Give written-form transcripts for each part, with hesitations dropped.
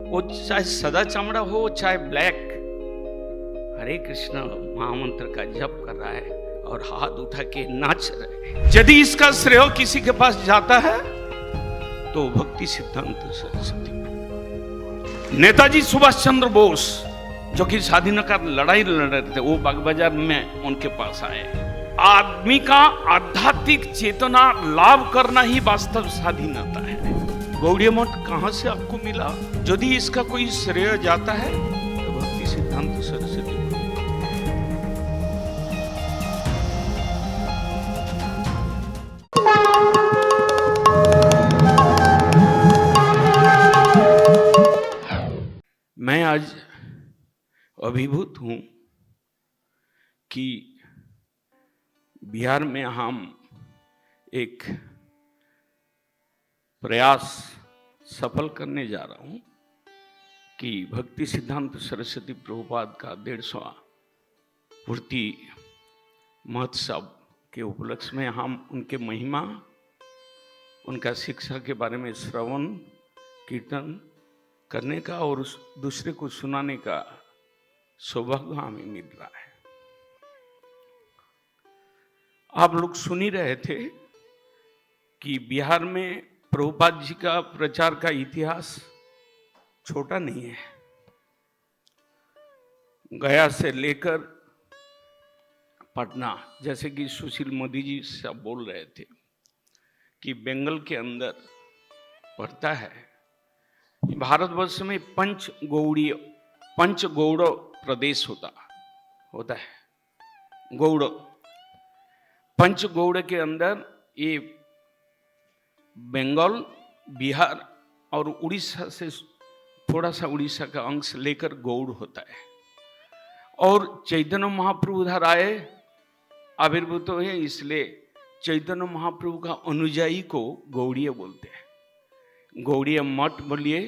वो चाहे सदा चमड़ा हो चाहे ब्लैक, हरे कृष्ण महामंत्र का जप कर रहा है और हाथ उठा के नाच रहे हैं। यदि इसका श्रेय किसी के पास जाता है तो भक्ति सिद्धांत सरस्वती। नेताजी सुभाष चंद्र बोस जो कि स्वाधीनता का लड़ाई लड़ रहे थे, वो बाग बाजार में उनके पास आए। आदमी का आध्यात्मिक चेतना लाभ करना ही वास्तव स्वाधीनता है। गौड़ीय मठ कहां से आपको मिला? यदि इसका कोई श्रेय जाता है तो भक्ति सिद्धांत सरस्वती। मैं आज अभिभूत हूं कि बिहार में हम एक प्रयास सफल करने जा रहा हूं कि भक्ति सिद्धांत सरस्वती प्रभुपाद का 150वां पूर्ति महोत्सव के उपलक्ष्य में हम उनके महिमा, उनका शिक्षा के बारे में श्रवण कीर्तन करने का और दूसरे को सुनाने का सौभाग्य हमें मिल रहा है। आप लोग सुन ही रहे थे कि बिहार में प्रभुपाद जी का प्रचार का इतिहास छोटा नहीं है। गया से लेकर पटना, जैसे कि सुशील मोदी जी सब बोल रहे थे कि बंगाल के अंदर पड़ता है। भारतवर्ष में पंचगौड़ प्रदेश होता है। गौड़, पंचगौड़ के अंदर ये बंगाल, बिहार और उड़ीसा से थोड़ा सा उड़ीसा का अंश लेकर गौड़ होता है। और चैतन्य महाप्रभु उधर आए, आविर्भूत हुए, इसलिए चैतन्य महाप्रभु का अनुयायी को गौड़ीय बोलते हैं। गौड़ीय मठ बोलिए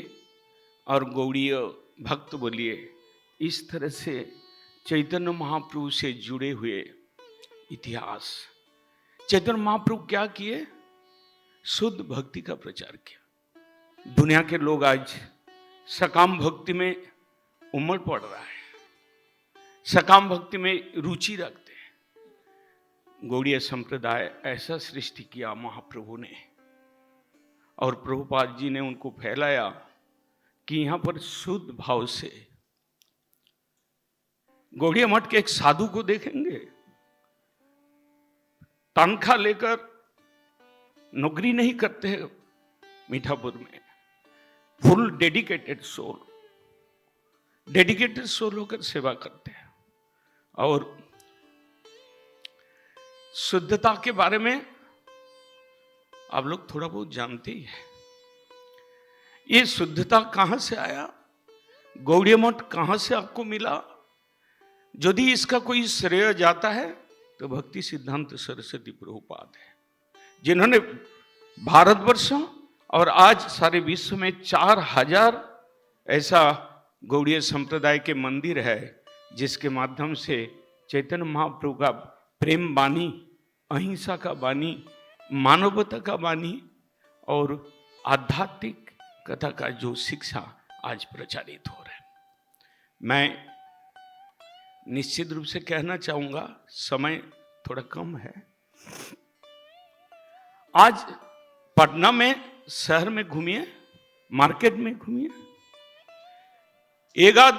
और गौड़ीय भक्त बोलिए। इस तरह से चैतन्य महाप्रभु से जुड़े हुए इतिहास। चैतन्य महाप्रभु क्या किए? शुद्ध भक्ति का प्रचार किया। दुनिया के लोग आज सकाम भक्ति में उमड़ पड़ रहा है, सकाम भक्ति में रुचि रखते हैं। गौड़ीय संप्रदाय ऐसा सृष्टि किया महाप्रभु ने और प्रभुपाद जी ने उनको फैलाया कि यहां पर शुद्ध भाव से। गौड़ीय मठ के एक साधु को देखेंगे, तनख्वाह लेकर नौकरी नहीं करते हैं मीठापुर में, फुल डेडिकेटेड सोल होकर सेवा करते हैं। और शुद्धता के बारे में आप लोग थोड़ा बहुत जानते ही हैं। ये शुद्धता कहां से आया? गौड़ीय मठ कहां से आपको मिला? यदि इसका कोई श्रेय जाता है तो भक्ति सिद्धांत सरस्वती प्रभुपाद है, जिन्होंने भारतवर्ष और आज सारे विश्व में 4000 ऐसा गौड़ीय संप्रदाय के मंदिर है जिसके माध्यम से चैतन्य महाप्रभु का प्रेम वाणी, अहिंसा का वाणी, मानवता का वाणी और आध्यात्मिक कथा का जो शिक्षा आज प्रचारित हो रहा है। मैं निश्चित रूप से कहना चाहूंगा, समय थोड़ा कम है। आज पटना में शहर में घूमिए, मार्केट में घूमिए, एक आध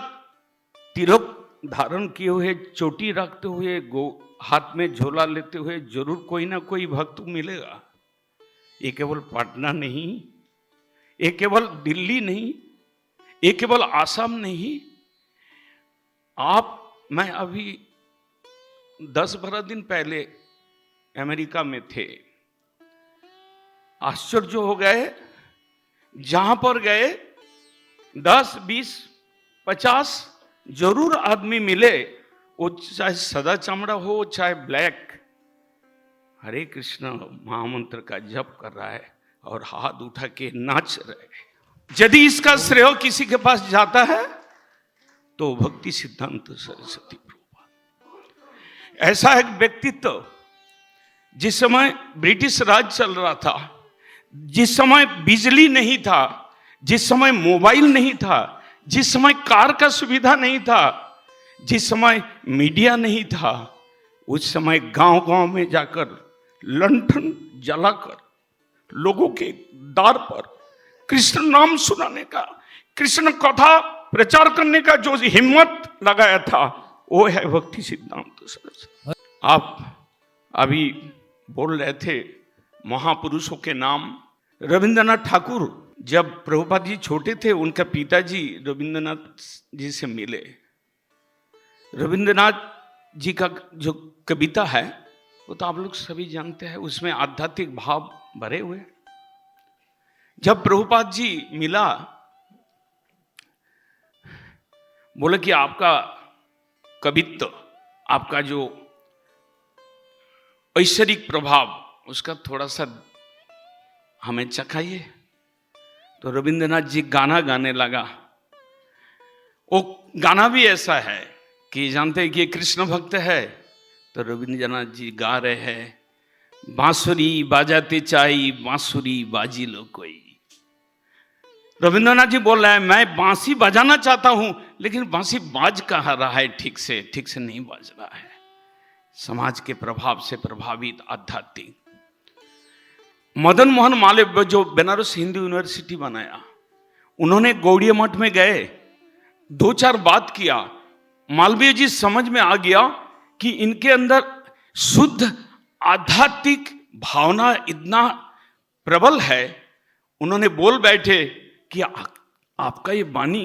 तिलक धारण किए हुए, चोटी रखते हुए, हाथ में झोला लेते हुए जरूर कोई ना कोई भक्त मिलेगा। ये केवल पटना नहीं, ये केवल दिल्ली नहीं, ये केवल आसाम नहीं। मैं अभी 10-12 दिन पहले अमेरिका में थे। आश्चर्य हो गए, जहां पर गए 10, 20, 50 जरूर आदमी मिले, वो चाहे सदा चमड़ा हो चाहे ब्लैक, हरे कृष्ण महामंत्र का जप कर रहा है और हाथ उठा के नाच रहे हैं। यदि इसका श्रेय किसी के पास जाता है तो भक्ति सिद्धांत सरस्वती प्रभुपाद। ऐसा एक व्यक्तित्व, जिस समय ब्रिटिश राज चल रहा था, जिस समय बिजली नहीं था, जिस समय मोबाइल नहीं था, जिस समय कार का सुविधा नहीं था, जिस समय मीडिया नहीं था, उस समय गांव-गांव में जाकर लंठन जलाकर लोगों के द्वार पर कृष्ण नाम सुनाने का, कृष्ण कथा प्रचार करने का जो हिम्मत लगाया था, वो है भक्ति सिद्धांत सरस्वती। आप अभी बोल रहे थे महापुरुषों के नाम। रविंद्रनाथ ठाकुर, जब प्रभुपाद जी छोटे थे, उनका पिताजी रविंद्रनाथ जी से मिले। रविंद्रनाथ जी का जो कविता है वो तो आप लोग सभी जानते हैं, उसमें आध्यात्मिक भाव भरे हुए। जब प्रभुपाद जी मिला, बोले कि आपका कवित्व, आपका जो ऐश्वरिक प्रभाव, उसका थोड़ा सा हमें चखाइए। तो रविंद्रनाथ जी गाना गाने लगा। वो गाना भी ऐसा है कि जानते हैं कि ये कृष्ण भक्त है, तो रविंद्रनाथ जी गा रहे हैं, बांसुरी बाजाते चाई बांसुरी बाजी लो कोई। रविंद्रनाथ जी बोल रहे हैं, मैं बांसी बजाना चाहता हूं, लेकिन बांसी बाज कहाँ रहा है, ठीक से नहीं बाज रहा है। समाज के प्रभाव से प्रभावित आध्यात्मिक। मदन मोहन मालवीय जो बनारस हिंदू यूनिवर्सिटी बनाया, उन्होंने गौड़ीय मठ में गए, 2-4 बात किया। मालवीय जी समझ में आ गया कि इनके अंदर शुद्ध आध्यात्मिक भावना इतना प्रबल है। उन्होंने बोल बैठे कि आपका ये वाणी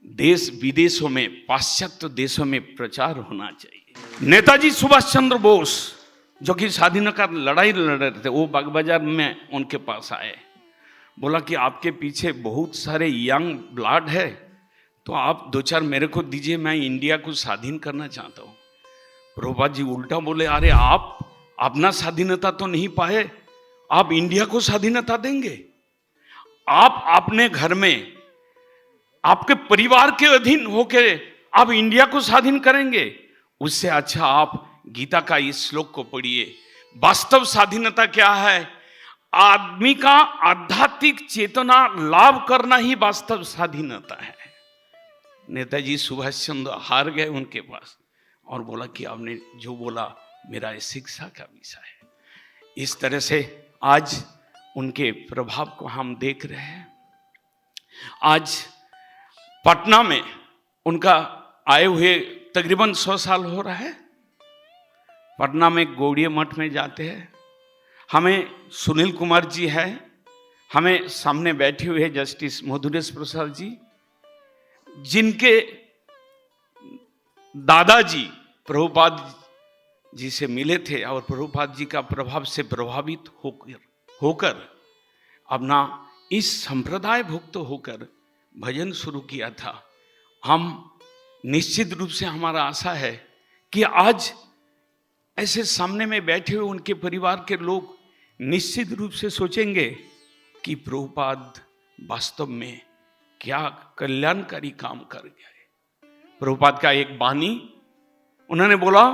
देश विदेशों में, पाश्चात्य देशों में प्रचार होना चाहिए। नेताजी सुभाष चंद्र बोस, जो कि स्वाधीनता का लड़ाई लड़ रहे थे, वो बाग बाजार में उनके पास आए। बोला कि आपके पीछे बहुत सारे यंग ब्लड है, तो आप 2-4 मेरे को दीजिए, मैं इंडिया को स्वाधीन करना चाहता हूँ। प्रभुपाद जी उल्टा बोले, अरे आप अपना स्वाधीनता तो नहीं पाए, आप इंडिया को स्वाधीनता देंगे? आप अपने घर में, आपके परिवार के अधीन होकर आप इंडिया को स्वाधीन करेंगे? उससे अच्छा आप गीता का इस श्लोक को पढ़िए। वास्तव स्वाधीनता क्या है? आदमी का आध्यात्मिक चेतना लाभ करना ही वास्तव स्वाधीनता है। नेताजी सुभाष चंद्र हार गए उनके पास और बोला कि आपने जो बोला मेरा शिक्षा का विषय है। इस तरह से आज उनके प्रभाव को हम देख रहे हैं। आज पटना में उनका आए हुए तकरीबन 100 साल हो रहा है। पटना में गौड़ीय मठ में जाते हैं, हमें सुनील कुमार जी हैं, हमें सामने बैठे हुए जस्टिस मधुरेश प्रसाद जी, जिनके दादाजी प्रभुपाद जी से मिले थे और प्रभुपाद जी का प्रभाव से प्रभावित होकर अपना इस संप्रदाय भुक्त होकर भजन शुरू किया था। हम निश्चित रूप से हमारा आशा है कि आज ऐसे सामने में बैठे हुए उनके परिवार के लोग निश्चित रूप से सोचेंगे कि प्रभुपाद वास्तव में क्या कल्याणकारी काम कर गए। प्रभुपाद का एक वाणी, उन्होंने बोला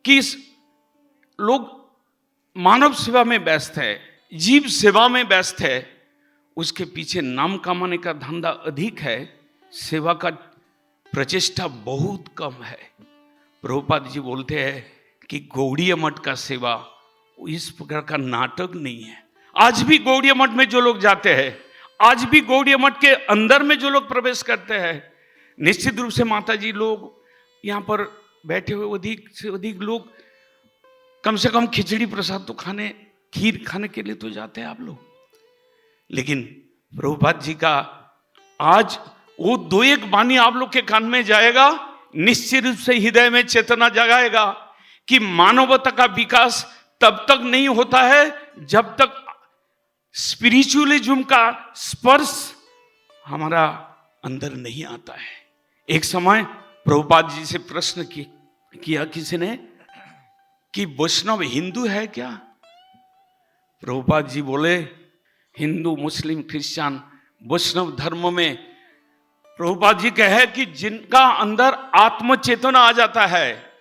कि लोग मानव सेवा में व्यस्त है, जीव सेवा में व्यस्त है, उसके पीछे नाम कमाने का धंधा अधिक है, सेवा का प्रचेष्टा बहुत कम है। प्रभुपाद जी बोलते हैं कि गौड़ीय मठ का सेवा इस प्रकार का नाटक नहीं है। आज भी गौड़ीय मठ में जो लोग जाते हैं, आज भी गौड़ीय मठ के अंदर में जो लोग प्रवेश करते हैं, निश्चित रूप से माता जी लोग यहाँ पर बैठे हुए अधिक से अधिक लोग कम से कम खिचड़ी प्रसाद तो खाने, खीर खाने के लिए तो जाते हैं आप लोग। लेकिन प्रभुपाद जी का आज वो 2-1 वाणी आप लोग के कान में जाएगा, निश्चित रूप से हृदय में चेतना जगाएगा कि मानवता का विकास तब तक नहीं होता है जब तक स्पिरिचुअलिज्म का स्पर्श हमारा अंदर नहीं आता है। एक समय प्रभुपाद जी से प्रश्न किया किसी ने कि वैष्णव हिंदू है क्या? प्रभुपाद जी बोले, हिंदू मुस्लिम क्रिश्चियन वैष्णव धर्म में प्रभुपाद जी कहे कि जिनका अंदर आत्म चेतना आ जाता है,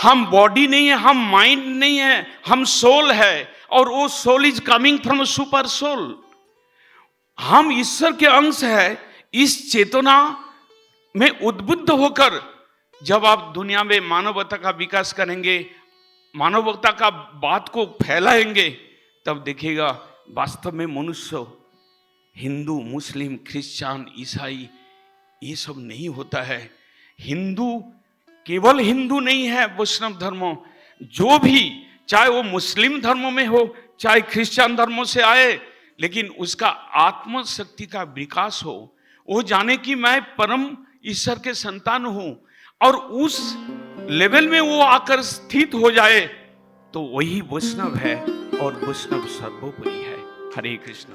हम बॉडी नहीं है, हम माइंड नहीं है, हम सोल है, और वो soul is coming from super soul. हम ईश्वर के अंश है, इस चेतना में उद्बुद्ध होकर जब आप दुनिया में मानवता का विकास करेंगे, मानवता का बात को फैलाएंगे, तब देखिएगा वास्तव में मनुष्य हिंदू, मुस्लिम, क्रिश्चियन, ईसाई ये सब नहीं होता है। हिंदू केवल हिंदू नहीं है, वैष्णव धर्मों जो भी, चाहे वो मुस्लिम धर्मों में हो, चाहे क्रिश्चियन धर्मों से आए, लेकिन उसका आत्म शक्ति का विकास हो, वो जाने कि मैं परम ईश्वर के संतान हूं, और उस लेवल में वो आकर स्थित हो जाए, तो वही वैष्णव है, और वैष्णव सर्वोपरि है। हरे कृष्ण।